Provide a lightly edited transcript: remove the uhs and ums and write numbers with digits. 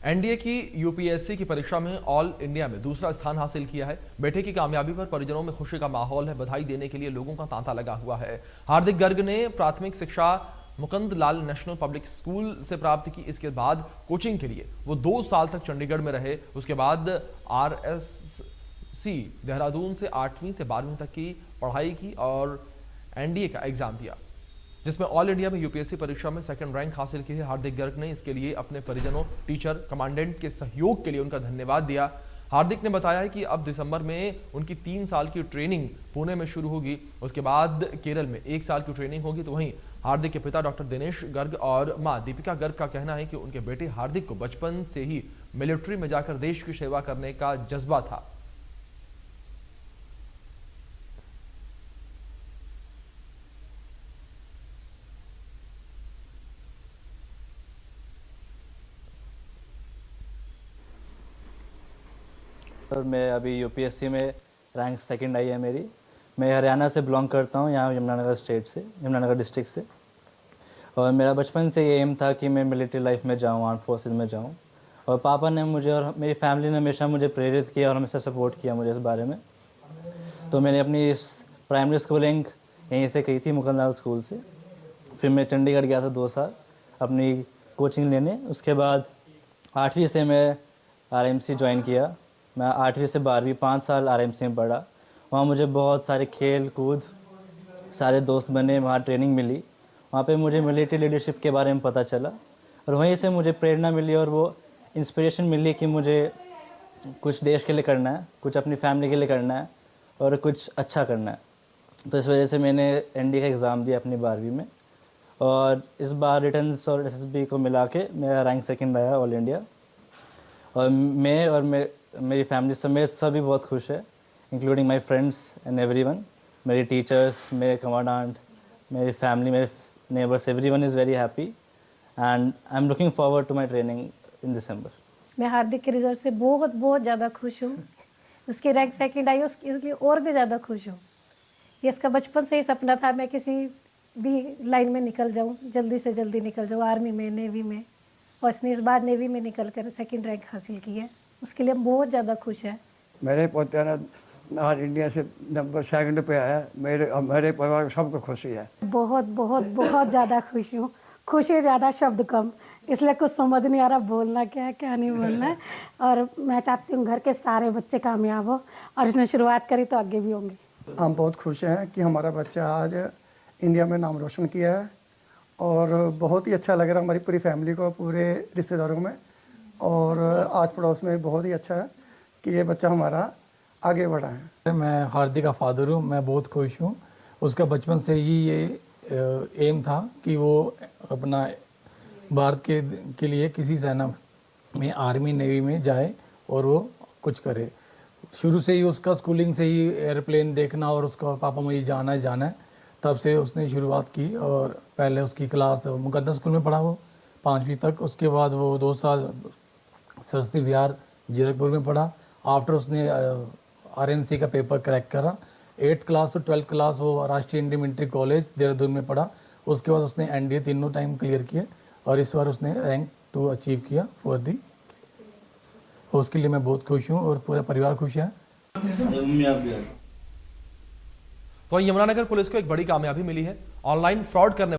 NDA की UPSC की परीक्षा में ऑल इंडिया में दूसरा स्थान हासिल किया है। बेटे की कामयाबी पर परिजनों में खुशी का माहौल है। बधाई देने के लिए लोगों का तांता लगा हुआ है। हार्दिक गर्ग ने प्राथमिक शिक्षा मुकुंद लाल नेशनल पब्लिक स्कूल से प्राप्त की। इसके बाद कोचिंग के लिए वो 2 साल तक चंडीगढ़ में रहे। उसके बाद आरएससी देहरादून से 8वीं से 12वीं तक की पढ़ाई की और एनडीए का एग्जाम दिया, जिसमें ऑल इंडिया में यूपीएससी परीक्षा में सेकंड रैंक हासिल की है। हार्दिक गर्ग ने इसके लिए अपने परिजनों, टीचर, कमांडेंट के सहयोग के लिए उनका धन्यवाद दिया। हार्दिक ने बताया है कि अब दिसंबर में उनकी 3 साल की ट्रेनिंग पुणे में शुरू होगी। उसके बाद केरल में 1 साल की ट्रेनिंग होगी। तो वहीं हार्दिक के पिता डॉक्टर दिनेश गर्ग और मां दीपिका गर्ग का कहना है कि उनके बेटे हार्दिक को बचपन से ही मिलिट्री में जाकर देश की सेवा करने का जज्बा था। और मैं अभी यूपीएससी में रैंक सेकंड आई है मेरी। मैं हरियाणा से बिलोंग करता हूँ, यहाँ यमुनानगर स्टेट से, यमुनानगर डिस्ट्रिक्ट से। और मेरा बचपन से ये एम था कि मैं मिलिट्री लाइफ में जाऊँ, आर्म फोर्सेस में जाऊँ। और पापा ने मुझे और मेरी फैमिली ने हमेशा मुझे प्रेरित किया और हमेशा सपोर्ट किया मुझे इस बारे में। तो मैंने अपनी प्राइमरी स्कूलिंग यहीं से की थी, मुकुंद लाल स्कूल से। फिर मैं चंडीगढ़ गया था 2 साल अपनी कोचिंग लेने। उसके बाद 8वीं से मैं आरएमसी ज्वाइन किया। मैं 8वीं से 12वीं 5 साल आरएमसी में पढ़ा। वहाँ मुझे बहुत सारे खेल कूद, सारे दोस्त बने, वहाँ ट्रेनिंग मिली। वहाँ पे मुझे मिलिट्री लीडरशिप के बारे में पता चला और वहीं से मुझे प्रेरणा मिली और वो इंस्पिरेशन मिली कि मुझे कुछ देश के लिए करना है, कुछ अपनी फैमिली के लिए करना है और कुछ अच्छा करना है। तो इस वजह से मैंने एनडीए का एग्ज़ाम दिया अपनी 12वीं में और इस बार रिटर्न्स और एसएसबी को मिला के मेरा रैंक सेकंड आया ऑल इंडिया। और मैं और मेरी फैमिली समेत सभी बहुत खुश है, including my friends and everyone. मेरे टीचर्स, मेरे कमांडेंट, मेरी फैमिली, मेरे neighbours, everyone is very happy and I am looking forward to my training in December. मैं हार्दिक के रिजल्ट से बहुत बहुत ज़्यादा खुश हूँ। उसकी रैंक सेकंड आई, उसके लिए और भी ज़्यादा खुश हूँ। ये इसका बचपन से ही सपना था, मैं किसी भी लाइन में निकल जाऊँ, जल्दी से जल्दी निकल जाऊँ, आर्मी में, नेवी में। और इसने इस बार नेवी में निकल कर सेकेंड रैंक हासिल की है। उसके लिए हम बहुत ज़्यादा खुश हैं। मेरे पोते ने आज इंडिया से नंबर 2 पे आया। मेरे परिवार को सबको खुशी है। बहुत बहुत बहुत ज़्यादा खुश हूँ। खुशी ज़्यादा, शब्द कम, इसलिए कुछ समझ नहीं आ रहा बोलना क्या है क्या नहीं बोलना है। और मैं चाहती हूँ घर के सारे बच्चे कामयाब हो और इसने शुरुआत करी तो आगे भी होंगे। हम बहुत खुश हैं कि हमारा बच्चा आज इंडिया में नाम रोशन किया है और बहुत ही अच्छा लग रहा है हमारी पूरी फैमिली को, पूरे रिश्तेदारों में और आस पड़ोस में। बहुत ही अच्छा है कि ये बच्चा हमारा आगे बढ़ा है। मैं हार्दिक का फादर हूँ, मैं बहुत खुश हूँ। उसका बचपन से ही ये एम था कि वो अपना भारत के लिए किसी सेना में, आर्मी, नेवी में जाए और वो कुछ करे। शुरू से ही उसका स्कूलिंग से ही एयरप्लेन देखना और उसका पापा मुझे जाना है, तब से उसने शुरुआत की। और पहले उसकी क्लास मुकद्दर स्कूल में पढ़ा वो 5वीं तक। उसके बाद वो 2 साल सरस्वती विहार जीरकपुर में पढ़ा। आफ्टर उसने आरएमसी का पेपर क्रैक करा। 8th क्लास तो 12th क्लास वो राष्ट्रीय इंडियन मिलिट्री कॉलेज देहरादून में पढ़ा। उसके बाद उसने एनडीए तीनों टाइम क्लियर किए और इस बार उसने रैंक 2 अचीव किया फॉर दी। उसके लिए मैं बहुत खुश हूँ और पूरा परिवार खुश है। तो यमुनानगर पुलिस को एक बड़ी कामयाबी मिली है। ऑनलाइन फ्रॉड करने